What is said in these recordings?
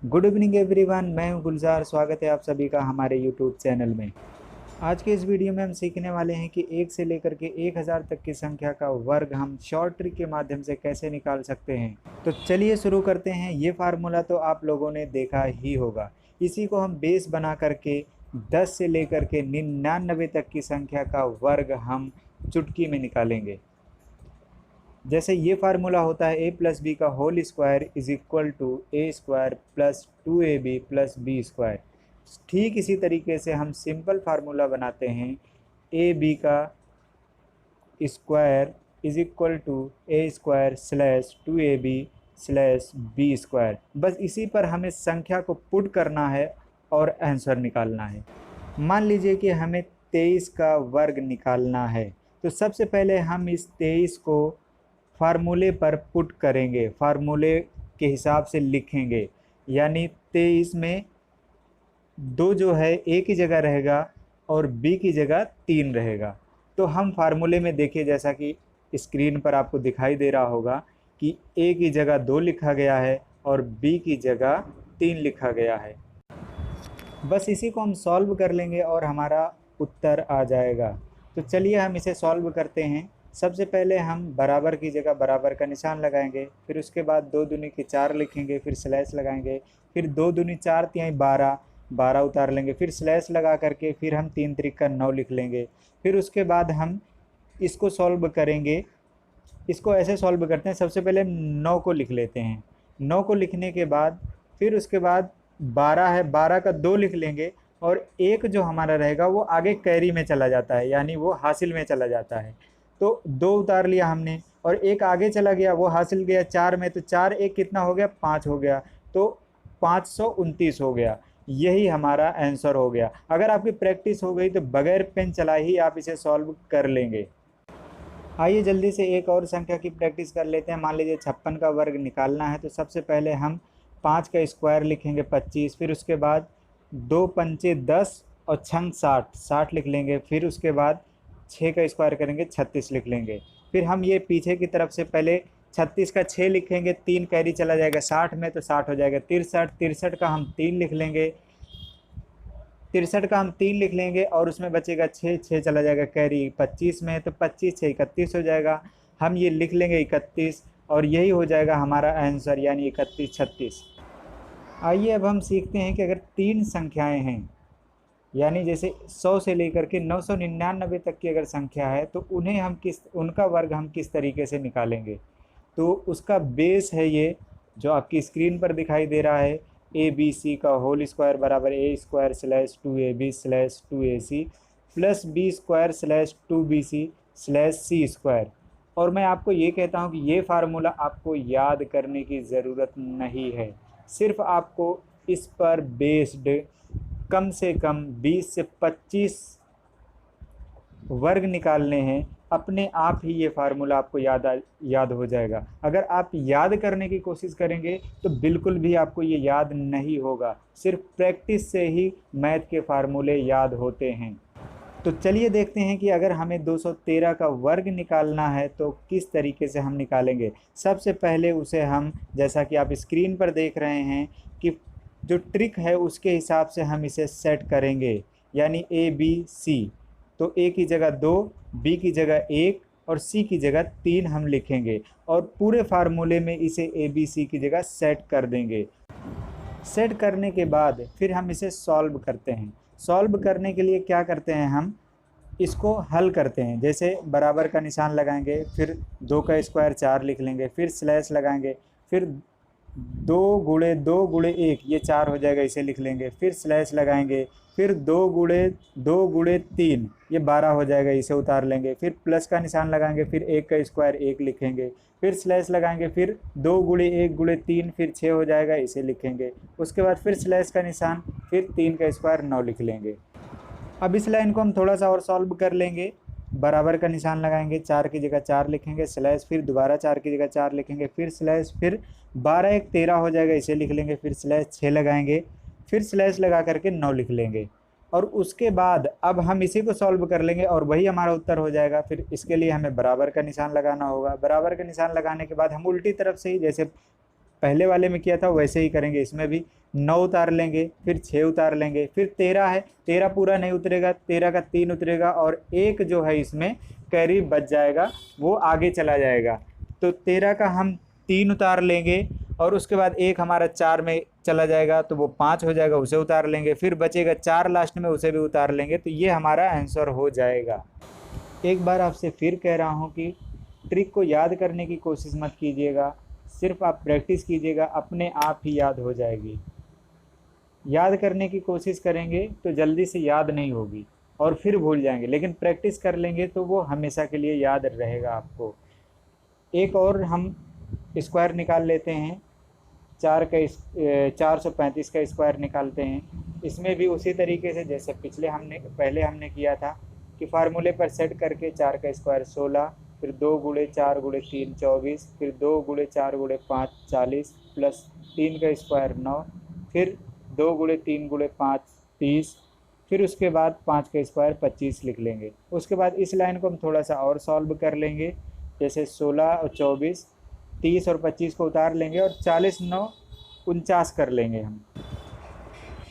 Good evening everyone, मैं हूं गुलजार। स्वागत है आप सभी का हमारे यूट्यूब चैनल में। आज के इस वीडियो में हम सीखने वाले हैं कि 1 से लेकर के 1000 तक की संख्या का वर्ग हम शॉर्ट ट्रिक के माध्यम से कैसे निकाल सकते हैं। तो चलिए शुरू करते हैं। ये फार्मूला तो आप लोगों ने देखा ही होगा। इसी को हम बेस बना करके 10 से लेकर के 99 तक की संख्या का वर्ग हम चुटकी में निकालेंगे। जैसे ये फार्मूला होता है ए प्लस बी का whole square is equal to A square plus 2ab plus B square. ठीक इसी तरीके से हम सिंपल फार्मूला बनाते हैं ए बी का square is equal to A square slash 2ab slash B square. बस इसी पर हमें संख्या को पुट करना है और आंसर निकालना है। मान लीजिए कि हमें 23 का वर्ग निकालना है, तो सबसे पहले हम इस 23 को फार्मूले पर पुट करेंगे, फार्मूले के हिसाब से लिखेंगे। यानी 23 में 2 जो है ए की जगह रहेगा और बी की जगह 3 रहेगा। तो हम फार्मूले में देखिए, जैसा कि स्क्रीन पर आपको दिखाई दे रहा होगा कि ए की जगह 2 लिखा गया है और बी की जगह 3 लिखा गया है। बस इसी को हम सॉल्व कर लेंगे और हमारा उत्तर आ जाएगा। तो चलिए हम इसे सॉल्व करते हैं। सबसे पहले हम बराबर की जगह बराबर का निशान लगाएंगे, फिर उसके बाद 2 दूनी की 4 लिखेंगे, फिर स्लैश लगाएंगे, फिर 2 दूनी 4 तिहाई 12, 12 उतार लेंगे, फिर स्लैश लगा करके फिर हम 3 त्रिका 9 लिख लेंगे। फिर उसके बाद हम इसको सॉल्व करेंगे। इसको ऐसे सॉल्व करते हैं, सबसे पहले 9 को लिख लेते हैं। 9 को लिखने के बाद फिर उसके बाद 12 है, 12 का 2 लिख लेंगे और एक जो हमारा रहेगा वो आगे कैरी में चला जाता है, यानी वो हासिल में चला जाता है। तो 2 उतार लिया हमने और एक आगे चला गया, वो हासिल गया 4 में, तो 4 एक कितना हो गया, 5 हो गया, तो 529 हो गया। यही हमारा आंसर हो गया। अगर आपकी प्रैक्टिस हो गई तो बगैर पेन चलाए ही आप इसे सॉल्व कर लेंगे। आइए जल्दी से एक और संख्या की प्रैक्टिस कर लेते हैं। मान लीजिए 56 का वर्ग निकालना है, तो सबसे पहले हम 5 का स्क्वायर लिखेंगे 25, फिर उसके बाद 2 पंचे 10 और 6 60, 60 लिख लेंगे। फिर उसके बाद 6 का स्क्वायर करेंगे 36 लिख लेंगे। फिर हम ये पीछे की तरफ से पहले 36 का 6 लिखेंगे, 3 कैरी चला जाएगा 60 में, तो 60 हो जाएगा 63। 63 का हम 3 लिख लेंगे, 63 का हम 3 लिख लेंगे और उसमें बचेगा 6, 6 चला जाएगा कैरी 25 में, तो 25 6 31 हो जाएगा। हम ये लिख लेंगे 31 और यही हो जाएगा हमारा आंसर, यानी 31 36। आइए अब हम सीखते हैं कि अगर 3 संख्याएं हैं, यानी जैसे 100 से लेकर के 999 तक की अगर संख्या है, तो उन्हें हम उनका वर्ग हम किस तरीके से निकालेंगे। तो उसका बेस है ये जो आपकी स्क्रीन पर दिखाई दे रहा है, ए बी सी का होल स्क्वायर बराबर a square slash 2ab slash 2ac plus B square slash 2bc slash c square. और मैं आपको ये कहता हूँ कि ये फार्मूला आपको याद करने की ज़रूरत नहीं है, सिर्फ आपको इस पर बेस्ड कम से कम 20 से 25 वर्ग निकालने हैं। अपने आप ही ये फार्मूला आपको याद हो जाएगा। अगर आप याद करने की कोशिश करेंगे तो बिल्कुल भी आपको ये याद नहीं होगा। सिर्फ प्रैक्टिस से ही मैथ के फार्मूले याद होते हैं। तो चलिए देखते हैं कि अगर हमें 213 का वर्ग निकालना है तो किस तरीके से हम निकालेंगे। सबसे पहले उसे हम, जैसा कि आप स्क्रीन पर देख रहे हैं कि जो ट्रिक है उसके हिसाब से हम इसे सेट करेंगे, यानी ए बी सी। तो ए की जगह 2, बी की जगह 1 और सी की जगह 3 हम लिखेंगे और पूरे फार्मूले में इसे ए बी सी की जगह सेट कर देंगे। सेट करने के बाद फिर हम इसे सॉल्व करते हैं। सॉल्व करने के लिए क्या करते हैं, हम इसको हल करते हैं। जैसे बराबर का निशान लगाएंगे, फिर 2 का स्क्वायर 4 लिख लेंगे, फिर स्लैश लगाएंगे, फिर 2 गुणे 2 गुणे 1 ये 4 हो जाएगा, इसे लिख लेंगे, फिर स्लैश लगाएंगे, फिर 2 गुणे 3 ये 12 हो जाएगा, इसे उतार लेंगे, फिर प्लस का निशान लगाएंगे, फिर 1 का स्क्वायर 1 लिखेंगे, फिर स्लैश लगाएंगे, फिर 2 गुणे 1 गुणे 3 फिर 6 हो जाएगा, इसे लिखेंगे। उसके बाद फिर स्लैश का निशान, फिर 3 का स्क्वायर 9 लिख लेंगे। अब इस लाइन को हम थोड़ा सा और सॉल्व कर लेंगे। बराबर का निशान लगाएंगे, 4 की जगह 4 लिखेंगे, स्लैश, फिर दोबारा 4 की जगह 4 लिखेंगे, फिर स्लैश, फिर 12 1 13 हो जाएगा, इसे लिख लेंगे, फिर स्लैश 6 लगाएंगे, फिर स्लैश लगा करके 9 लिख लेंगे। और उसके बाद अब हम इसी को सॉल्व कर लेंगे और वही हमारा उत्तर हो जाएगा। फिर इसके लिए हमें बराबर का निशान लगाना होगा। बराबर का निशान लगाने के बाद हम उल्टी तरफ से ही, जैसे पहले वाले में किया था वैसे ही करेंगे, इसमें भी 9 उतार लेंगे, फिर 6 उतार लेंगे, फिर 13 है, 13 पूरा नहीं उतरेगा, 13 का 3 उतरेगा और एक जो है इसमें कैरी बच जाएगा, वो आगे चला जाएगा। तो 13 का हम 3 उतार लेंगे और उसके बाद एक हमारा 4 में चला जाएगा तो वो 5 हो जाएगा, उसे उतार लेंगे, फिर बचेगा 4 लास्ट में, उसे भी उतार लेंगे। तो ये हमारा आंसर हो जाएगा। एक बार आपसे फिर कह रहा हूँ कि ट्रिक को याद करने की कोशिश मत कीजिएगा, सिर्फ आप प्रैक्टिस कीजिएगा, अपने आप ही याद हो जाएगी। याद करने की कोशिश करेंगे तो जल्दी से याद नहीं होगी और फिर भूल जाएंगे, लेकिन प्रैक्टिस कर लेंगे तो वो हमेशा के लिए याद रहेगा आपको। एक और हम स्क्वायर निकाल लेते हैं, 435 का स्क्वायर निकालते हैं। इसमें भी उसी तरीके से जैसे पहले हमने किया था कि फार्मूले पर सेट करके 4 का स्क्वायर 16, फिर 2 गुणे 4 गुणे 3 24, फिर 2 गुणे 4 गुणे 5 40, प्लस 3 का स्क्वायर 9, फिर 2 गुणे 3 गुणे 5 30, फिर उसके बाद 5 का स्क्वायर 25 लिख लेंगे। उसके बाद इस लाइन को हम थोड़ा सा और सॉल्व कर लेंगे, जैसे 16 और 24, 30 और 25 को उतार लेंगे और 40 9 49 कर लेंगे हम।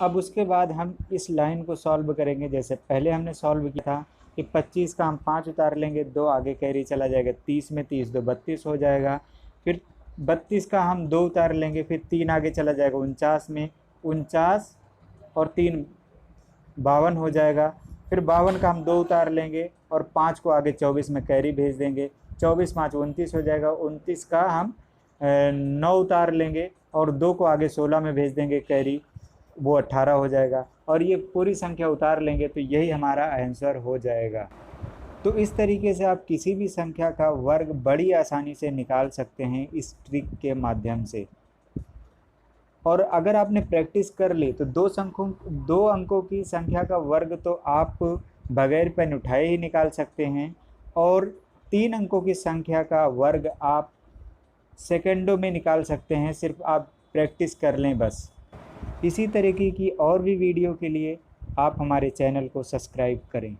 अब उसके बाद हम इस लाइन को सॉल्व करेंगे जैसे पहले हमने सॉल्व किया था कि 25 का हम 5 उतार लेंगे, 2 आगे कैरी चला जाएगा, 30 में 30 2 32 हो जाएगा, फिर 32 का हम 2 उतार लेंगे, फिर 3 आगे चला जाएगा, 49 में 49 और 3 52 हो जाएगा, फिर 52 का हम 2 उतार लेंगे और 5 को आगे 24 में कैरी भेज देंगे, 24 5 29 हो जाएगा, 29 का हम 9 उतार लेंगे और 2 को आगे 16 में भेज देंगे कैरी, वो 18 हो जाएगा और ये पूरी संख्या उतार लेंगे तो यही हमारा आंसर हो जाएगा। तो इस तरीके से आप किसी भी संख्या का वर्ग बड़ी आसानी से निकाल सकते हैं इस ट्रिक के माध्यम से। और अगर आपने प्रैक्टिस कर ली तो 2 अंकों की संख्या का वर्ग तो आप बगैर पेन उठाए ही निकाल सकते हैं और 3 अंकों की संख्या का वर्ग आप सेकंडों में निकाल सकते हैं, सिर्फ आप प्रैक्टिस कर लें बस। इसी तरीके की और भी वीडियो के लिए आप हमारे चैनल को सब्सक्राइब करें।